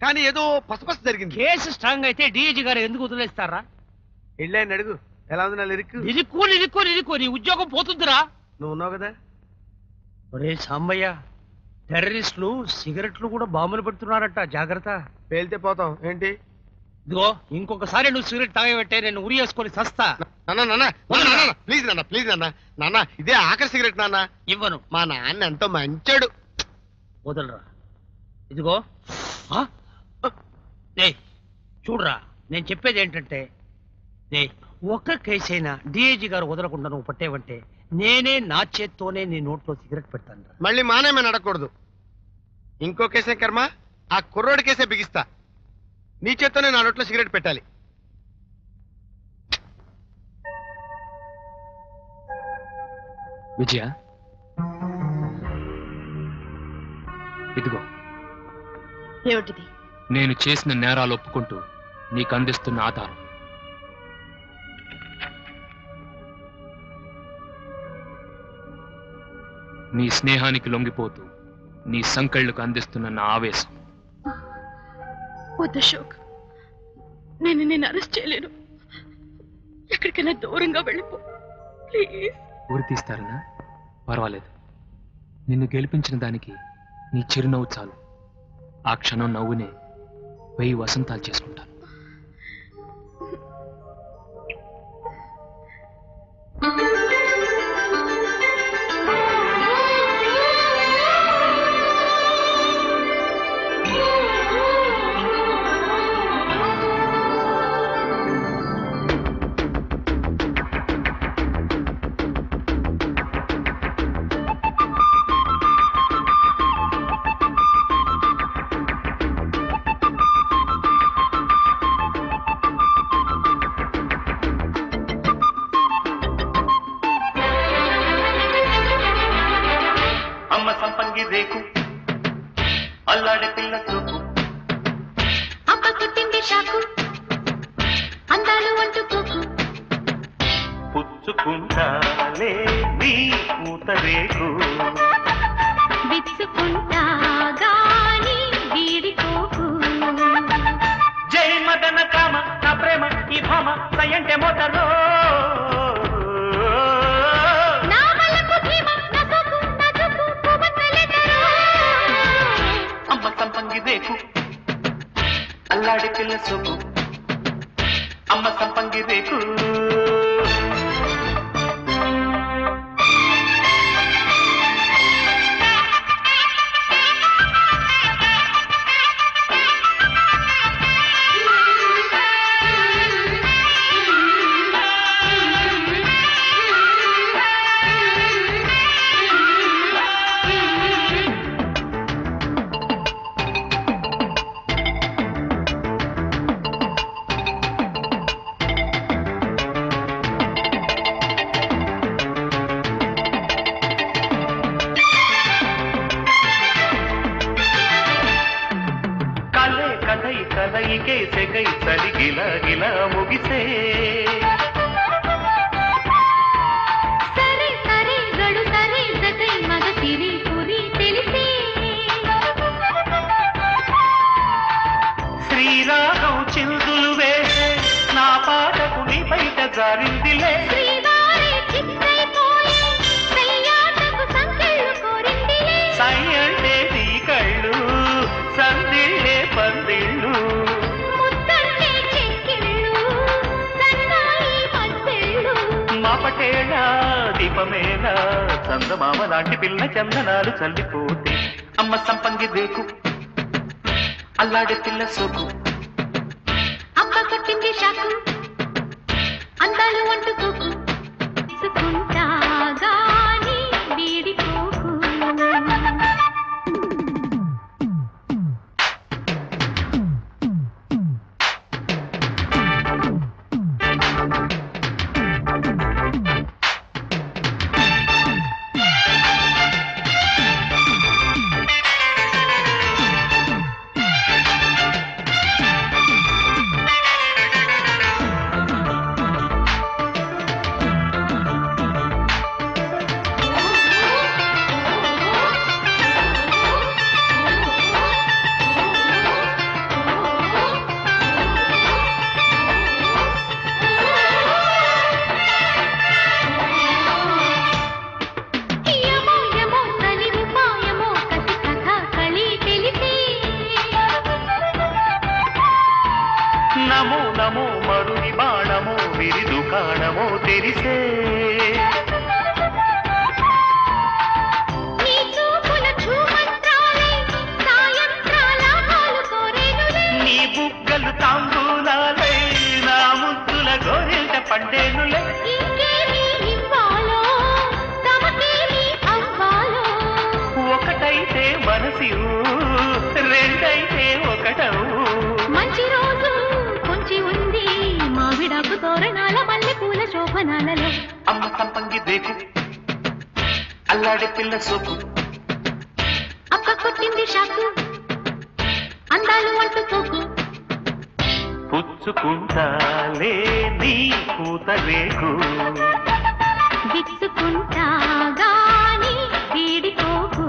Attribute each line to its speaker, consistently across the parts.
Speaker 1: కానీ ఏదో పసపస జరిగింది.
Speaker 2: కేసు స్ట్రాంగ్ అయితే డిఐజీ గారు ఎందుకు వదిలేస్తారా?
Speaker 1: వెళ్ళాయని అడుగు. ఎలా ఉంది నా లిరిక్?
Speaker 2: నిరుక్కు నీ ఉద్యోగం పోతుందిరా.
Speaker 1: నువ్వు ఉన్నావు కదా.
Speaker 2: ఒరే సాంబయ్య, టెర్రరిస్టులు సిగరెట్లు కూడా బాంబులు పెడుతున్నారట, జాగ్రత్త.
Speaker 1: పేలితే పోతాం ఏంటి?
Speaker 2: ఇదిగో ఇంకొకసారి నువ్వు సిగరెట్ తాగబెట్టే నేను ఉరి వేసుకొని సస్తా.
Speaker 1: ప్లీజ్ నాన్న, ప్లీజ్ నాన్న. నాన్న ఇదే ఆఖరి సిగరెట్ నాన్న.
Speaker 2: ఇవ్వను.
Speaker 1: మా నాన్న ఎంతో మంచాడు.
Speaker 2: వదలరా. ఇదిగో చూడరా, నేను చెప్పేది ఏంటంటే ఒక్క కేసైనా డిఐజీ గారు వదలకుండా నువ్వు పట్టేవంటే నేనే నా చేత్తోనే నీ నోట్లో సిగరెట్ పెడతాను.
Speaker 1: మళ్ళీ మానేమని అడగకూడదు. ఇంకో కేసే కర్మ, ఆ కుర్రోడి కేసే బిగిస్తా. నీ చేత్తోనే నా నోట్లో సిగరెట్ పెట్టాలి.
Speaker 3: విజయ, ఇదిగో
Speaker 4: ఏమిటిది?
Speaker 3: నేను చేసిన నేరాలు ఒప్పుకుంటూ నీకు అందిస్తున్న ఆధారం. నీ స్నేహానికి లొంగిపోతూ నీ సంకళ్ళకు అందిస్తున్న నా ఆవేశం.
Speaker 4: వద్దు అశోక్, నేను అరెస్ట్ చేయలేను. ఎక్కడికైనా దూరంగా వెళ్ళిపో ప్లీజ్.
Speaker 3: ఊరి తీస్తారనా? పర్వాలేదు. నిన్ను గెలిపించిన దానికి నీ చిరునవ్వు చాలు. ఆ క్షణం నవ్వునే 1000 వసంతాలు చేసుకుంటాను.
Speaker 5: దీపమేనా చందమామ లాంటి పిల్ల చందనాలు చల్లిపోతే అమ్మ సంపంగి దేకు అల్లాడే పిల్ల సోకు
Speaker 4: అమ్మ కట్టింది షాకు అందాలు అంటుకోకు సుకుంటాగాని వీడిపోకు.
Speaker 5: మౌనమో మరుని బాణమో విరి దుకాణమో తెరిసే
Speaker 4: నీ చూపుల ఛూమంత్రాలే సాయంత్రాల పాలు కోరేనులే
Speaker 5: నీ బుగ్గలు తాంబూలాలై నా ముద్దుల గోరింట పండేనులే
Speaker 4: ఇంకేమీ ఇవ్వాలో తమకేమీ అవ్వాలో
Speaker 5: ఒకటైతే మనసివు రెండైతే ఒకటవు
Speaker 4: మంచి రోజు కొంచి ఉంది మావిడాకు తోరణాల మల్లె పూల శోభనాలలో
Speaker 5: అమ్మ సంపంగి దేకు అల్లాడే పిల్ల సోకు
Speaker 4: అక్క కొట్టింది షాకు అందాలు అంటుకోకు
Speaker 5: పుచ్చుకుంటాలే నీ పూత రేకు
Speaker 4: విచ్చుకుంటా గాని వీడిపోకు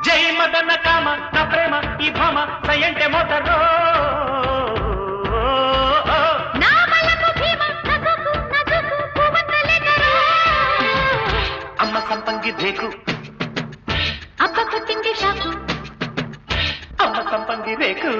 Speaker 5: జై మదన కామ నా ప్రేమ ఈ భామ సయంటే మోతరో
Speaker 4: నా మలకు భీమ నజుకు నజుకు పువ్వొత్తులెగరో
Speaker 5: అమ్మ సంపంగి దేకు
Speaker 4: అక్క కొట్టింది షాకు
Speaker 5: అమ్మ సంపంగి రేకు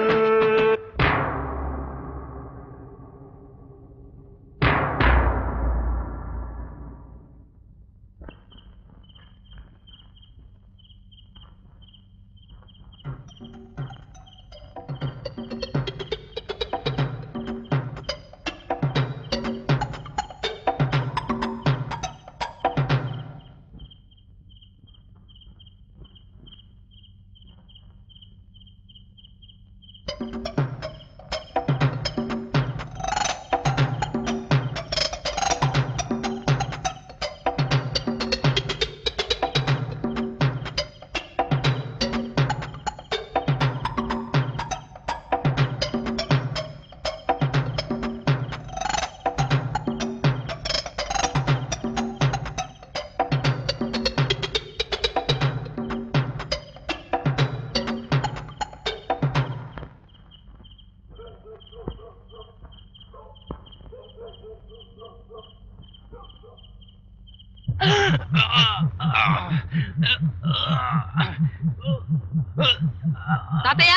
Speaker 6: తాతయ్య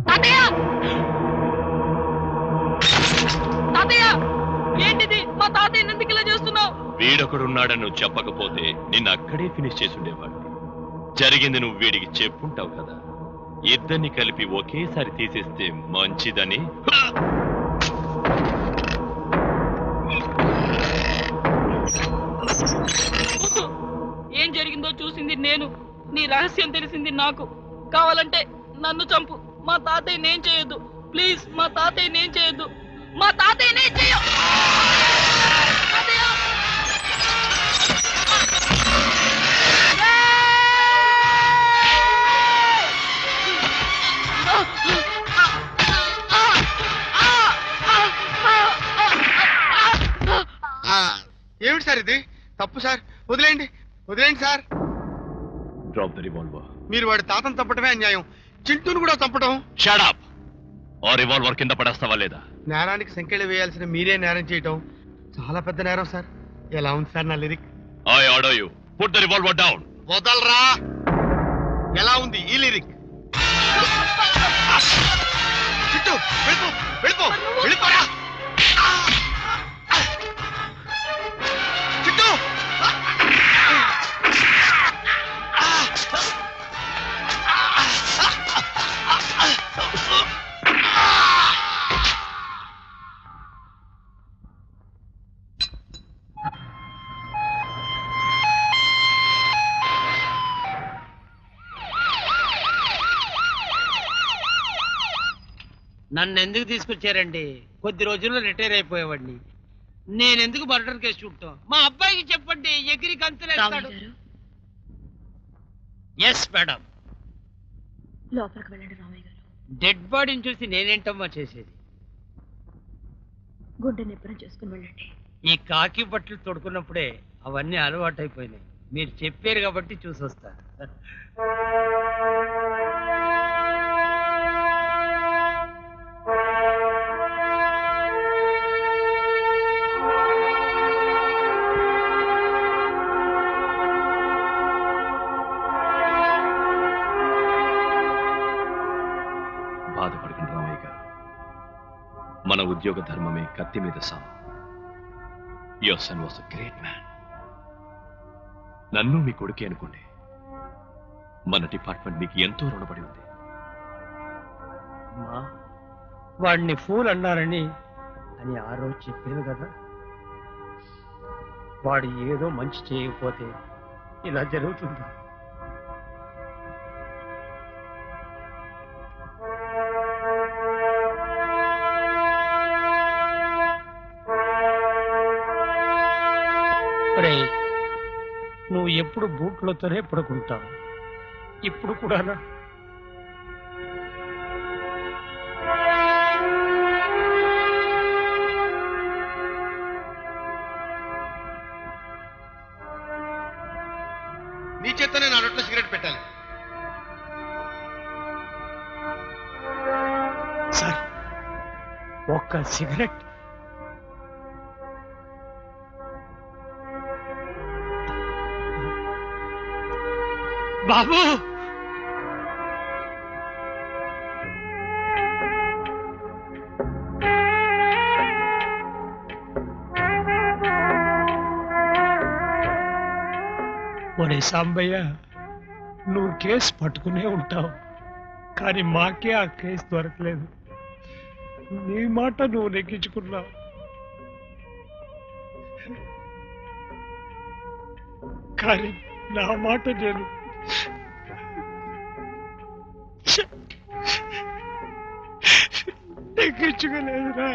Speaker 6: తాతయ్య తాతయ్య ఏంటిది మా తాతయ్య ఎందుకు ఇలా చేస్తున్నావు
Speaker 7: వీడొకడున్నాడని నువ్వు చెప్పకపోతే నిన్ను అక్కడే ఫినిష్ చేసి ఉండేవాడిని. జరిగింది నువ్వు వీడికి చెప్పుంటావు కదా. ఇద్దరిని కలిపి ఒకేసారి తీసేస్తే మంచిదని.
Speaker 6: ఏం జరిగిందో చూసింది నేను, నీ రహస్యం తెలిసింది నాకు. కావాలంటే నన్ను చంపు, మా తాతయ్య నేను చేయొద్దు. ప్లీజ్ మా తాతయ్య నేను చేయొద్దు, మా తాతయ్య నేను చెయ్య.
Speaker 1: ఏమిటి సార్ ఇది? తప్పు సార్, వదిలేండి వదిలేండి సార్.
Speaker 7: Drop the revolver.
Speaker 1: మీరు వాడి తాతను చంపటమే అన్యాయం, చింటూను కూడా చంపటం.
Speaker 7: Shut up. ఆ రివాల్వర్ కింద పడేస్తావా లేదా?
Speaker 1: నేరానికి సంఖ్యలు వేయాల్సిన మీరే నేరం చేయటం చాలా పెద్ద నేరం సార్. ఎలా ఉంది సార్ నా lyric?
Speaker 7: I order you put the revolver down.
Speaker 1: వదలరా. ఎలా ఉంది ఈ లిరిక్? చింటూ వెళ్ళిపో వెళ్ళిపో వెళ్ళిపోరా. చింటూ
Speaker 2: నన్ను ఎందుకు తీసుకొచ్చారండి? కొద్ది రోజుల్లో రిటైర్ అయిపోయేవాడిని. నేనెందుకు మర్డర్ కేసు చూడటం? మా అబ్బాయికి చెప్పండి, ఎగిరి కంతులేస్తాడు. Yes madam.
Speaker 4: లోపలికి వెళ్ళండి రామయ్య గారు.
Speaker 2: డెడ్ బాడీని చూసి నేనేంటమ్మా చేసేది?
Speaker 4: గుండె నిప్పురం చేసుకుని వెళ్ళండి.
Speaker 2: ఈ కాకి బట్టలు తొడుకున్నప్పుడే అవన్నీ అలవాటైపోయినాయి. మీరు చెప్పారు కాబట్టి చూసొస్తా.
Speaker 7: ఉద్యోగ ధర్మమే కత్తి మీద సాము. Your son was a great man. నన్ను మీ కొడుకే అనుకోండి. మన డిపార్ట్మెంట్ మీకు ఎంతో రుణపడి ఉంది.
Speaker 2: అమ్మా, వాడిని ఫూల్ అన్నారని అని ఆ రోజు చెప్పాను కదా. వాడు ఏదో మంచి చేయకపోతే ఇలా జరుగుతుంది. నువ్వు ఎప్పుడు బూట్లతోనే పడుకుంటావు. ఇప్పుడు కూడా
Speaker 1: నీ చేత్తోనే నా నోట్లో సిగరెట్ పెట్టాలి.
Speaker 2: సార్, ఒక్క సిగరెట్. బాబు, ఒరే సాంబయ్య, నువ్వు కేసు పట్టుకునే ఉంటావు, కానీ మాకే ఆ కేసు దొరకలేదు. నీ మాట నువ్వు నెగ్గించుకున్నావు. కానీ నా మాట నేను నెగ్గించుకోలేదురా.